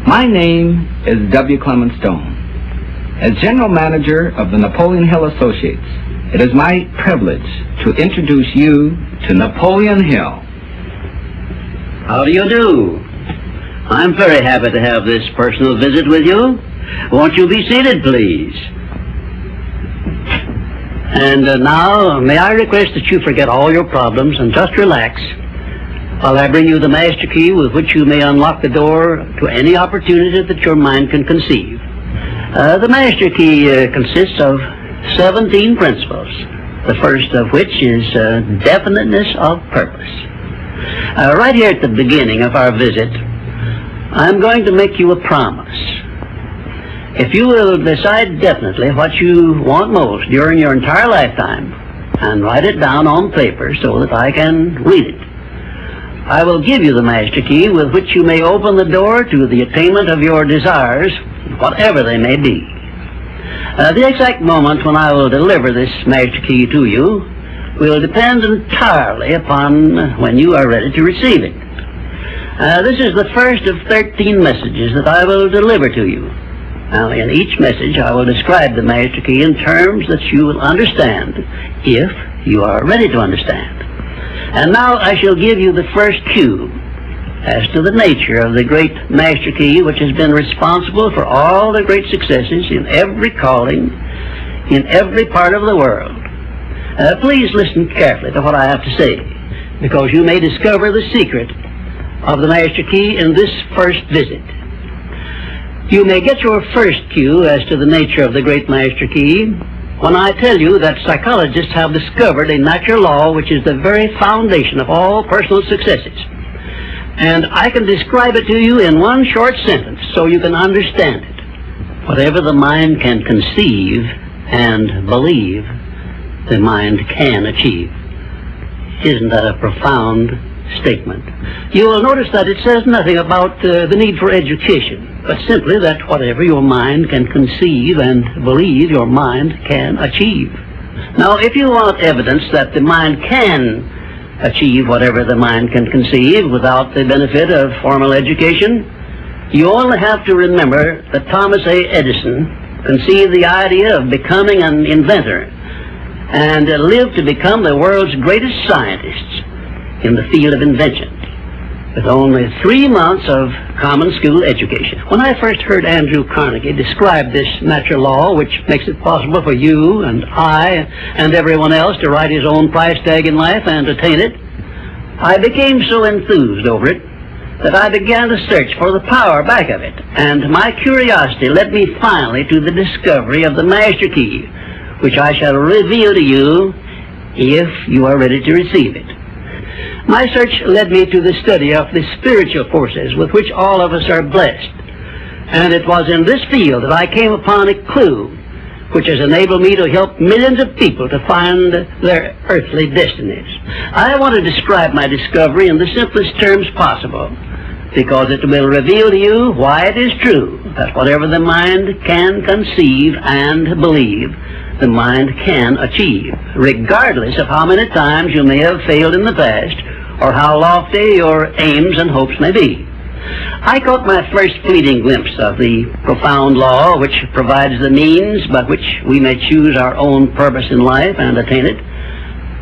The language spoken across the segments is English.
My name is W. Clement Stone. As General Manager of the Napoleon Hill Associates, it is my privilege to introduce you to Napoleon Hill. How do you do? I'm very happy to have this personal visit with you. Won't you be seated, please? And now, may I request that you forget all your problems and just relax while I bring you the master key with which you may unlock the door to any opportunity that your mind can conceive. The master key consists of 17 principles, the first of which is definiteness of purpose. Right here at the beginning of our visit, I'm going to make you a promise. If you will decide definitely what you want most during your entire lifetime and write it down on paper so that I can read it, I will give you the master key with which you may open the door to the attainment of your desires, whatever they may be. The exact moment when I will deliver this master key to you will depend entirely upon when you are ready to receive it. This is the first of 13 messages that I will deliver to you. Now, in each message, I will describe the master key in terms that you will understand, if you are ready to understand. And now I shall give you the first cue as to the nature of the great master key which has been responsible for all the great successes in every calling, in every part of the world. Please listen carefully to what I have to say, because you may discover the secret of the master key in this first visit. You may get your first cue as to the nature of the great master key when I tell you that psychologists have discovered a natural law which is the very foundation of all personal successes. And I can describe it to you in one short sentence so you can understand it. Whatever the mind can conceive and believe, the mind can achieve. Isn't that a profound statement? You will notice that it says nothing about the need for education, but simply that whatever your mind can conceive and believe, your mind can achieve. Now, if you want evidence that the mind can achieve whatever the mind can conceive without the benefit of formal education, you only have to remember that Thomas A. Edison conceived the idea of becoming an inventor and lived to become the world's greatest scientist in the field of invention with only 3 months of common school education. When I first heard Andrew Carnegie describe this natural law which makes it possible for you and I and everyone else to write his own price tag in life and attain it, I became so enthused over it that I began to search for the power back of it, and my curiosity led me finally to the discovery of the master key, which I shall reveal to you if you are ready to receive it. My search led me to the study of the spiritual forces with which all of us are blessed. And it was in this field that I came upon a clue which has enabled me to help millions of people to find their earthly destinies. I want to describe my discovery in the simplest terms possible, because it will reveal to you why it is true that whatever the mind can conceive and believe, the mind can achieve, regardless of how many times you may have failed in the past or how lofty your aims and hopes may be. I caught my first fleeting glimpse of the profound law which provides the means by which we may choose our own purpose in life and attain it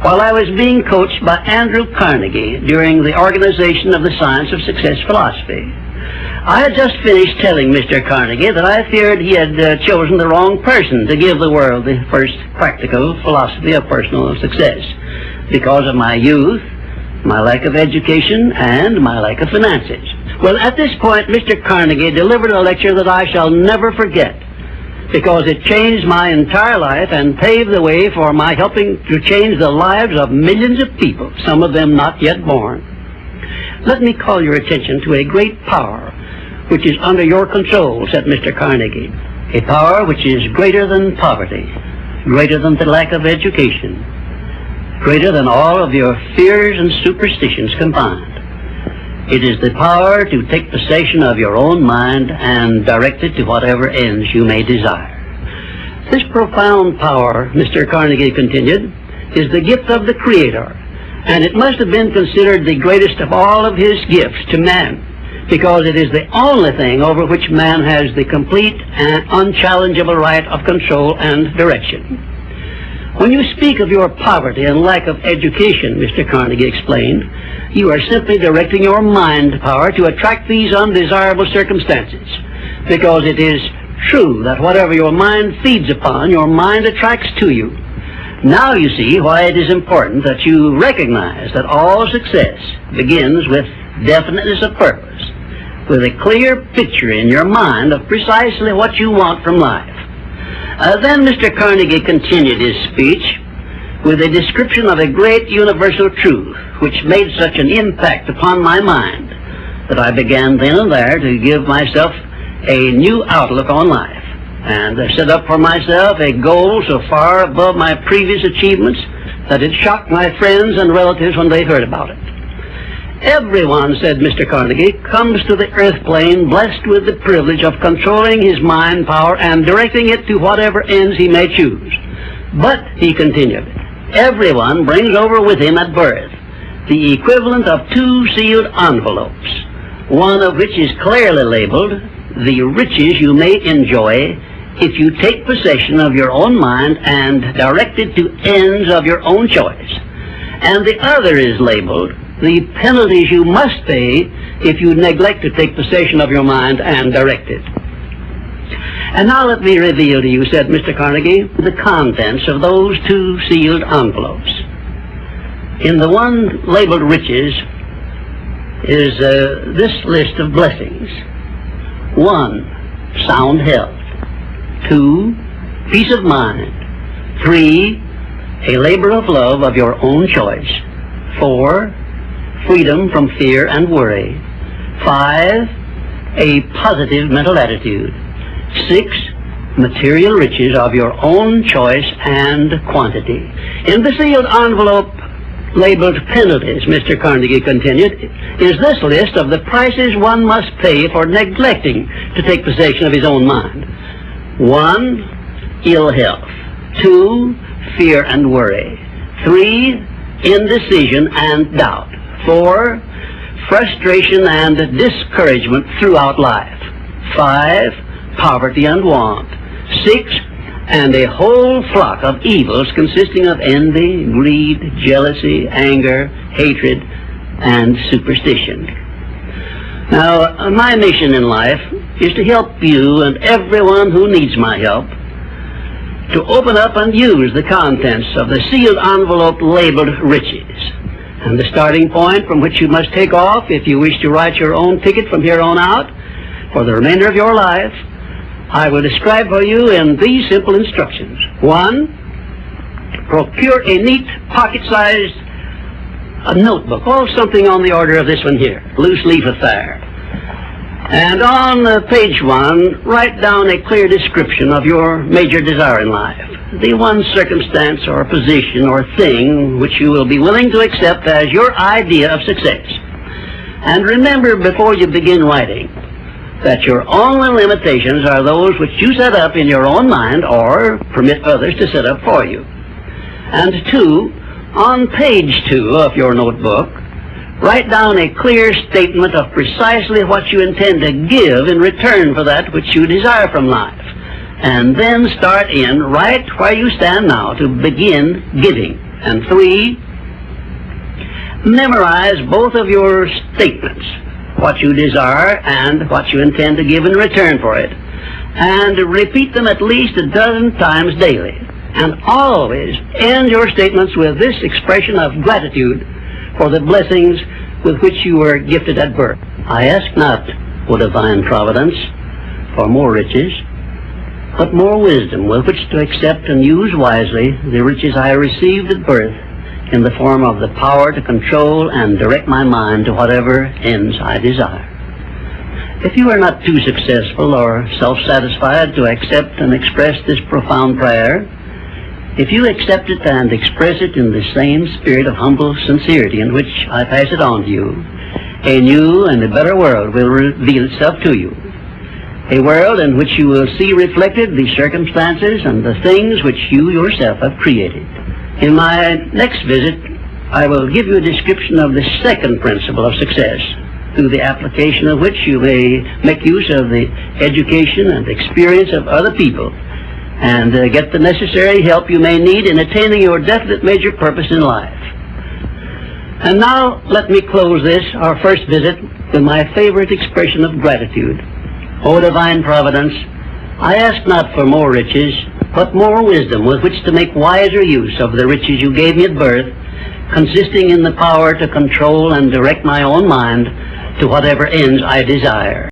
while I was being coached by Andrew Carnegie during the organization of the Science of Success philosophy. I had just finished telling Mr. Carnegie that I feared he had chosen the wrong person to give the world the first practical philosophy of personal success because of my youth, my lack of education, and my lack of finances. Well, at this point, Mr. Carnegie delivered a lecture that I shall never forget because it changed my entire life and paved the way for my helping to change the lives of millions of people, some of them not yet born. Let me call your attention to a great power which is under your control, said Mr. Carnegie, a power which is greater than poverty, greater than the lack of education, greater than all of your fears and superstitions combined. It is the power to take possession of your own mind and direct it to whatever ends you may desire. This profound power, Mr. Carnegie continued, is the gift of the Creator, and it must have been considered the greatest of all of his gifts to man, because it is the only thing over which man has the complete and unchallengeable right of control and direction. When you speak of your poverty and lack of education, Mr. Carnegie explained, you are simply directing your mind power to attract these undesirable circumstances, because it is true that whatever your mind feeds upon, your mind attracts to you. Now you see why it is important that you recognize that all success begins with definiteness of purpose, with a clear picture in your mind of precisely what you want from life. Then Mr. Carnegie continued his speech with a description of a great universal truth which made such an impact upon my mind that I began then and there to give myself a new outlook on life, and set up for myself a goal so far above my previous achievements that it shocked my friends and relatives when they heard about it. Everyone, said Mr. Carnegie, comes to the earth plane blessed with the privilege of controlling his mind power and directing it to whatever ends he may choose. But, he continued, everyone brings over with him at birth the equivalent of 2 sealed envelopes, one of which is clearly labeled, the riches you may enjoy if you take possession of your own mind and direct it to ends of your own choice. And the other is labeled, the penalties you must pay if you neglect to take possession of your mind and direct it. And now let me reveal to you, said Mr. Carnegie, the contents of those 2 sealed envelopes. In the one labeled riches is this list of blessings. 1, sound health. 2, peace of mind. 3, a labor of love of your own choice. 4, freedom from fear and worry. 5, a positive mental attitude. 6, material riches of your own choice and quantity. In the sealed envelope labeled penalties, Mr. Carnegie continued, is this list of the prices one must pay for neglecting to take possession of his own mind. 1, ill health. 2, fear and worry. 3, indecision and doubt. 4, frustration and discouragement throughout life. 5, poverty and want. 6, and a whole flock of evils consisting of envy, greed, jealousy, anger, hatred, and superstition. Now, my mission in life is to help you and everyone who needs my help to open up and use the contents of the sealed envelope labeled riches. And the starting point from which you must take off if you wish to write your own ticket from here on out for the remainder of your life, I will describe for you in these simple instructions. 1, procure a neat pocket-sized notebook, or something on the order of this one here, loose leaf affair. And on page 1, write down a clear description of your major desire in life, the one circumstance or position or thing which you will be willing to accept as your idea of success. And remember before you begin writing that your only limitations are those which you set up in your own mind or permit others to set up for you. And 2, on page 2 of your notebook, write down a clear statement of precisely what you intend to give in return for that which you desire from life. And then start in right where you stand now to begin giving. And 3, memorize both of your statements, what you desire and what you intend to give in return for it, and repeat them at least a dozen times daily. And always end your statements with this expression of gratitude for the blessings with which you were gifted at birth. I ask not, O divine providence, for more riches, but more wisdom with which to accept and use wisely the riches I received at birth in the form of the power to control and direct my mind to whatever ends I desire. If you are not too successful or self-satisfied to accept and express this profound prayer, if you accept it and express it in the same spirit of humble sincerity in which I pass it on to you, a new and a better world will reveal itself to you. A world in which you will see reflected the circumstances and the things which you yourself have created. In my next visit, I will give you a description of the second principle of success, through the application of which you may make use of the education and experience of other people and get the necessary help you may need in attaining your definite major purpose in life. And now let me close this, our first visit, with my favorite expression of gratitude. O divine providence, I ask not for more riches, but more wisdom with which to make wiser use of the riches you gave me at birth, consisting in the power to control and direct my own mind to whatever ends I desire.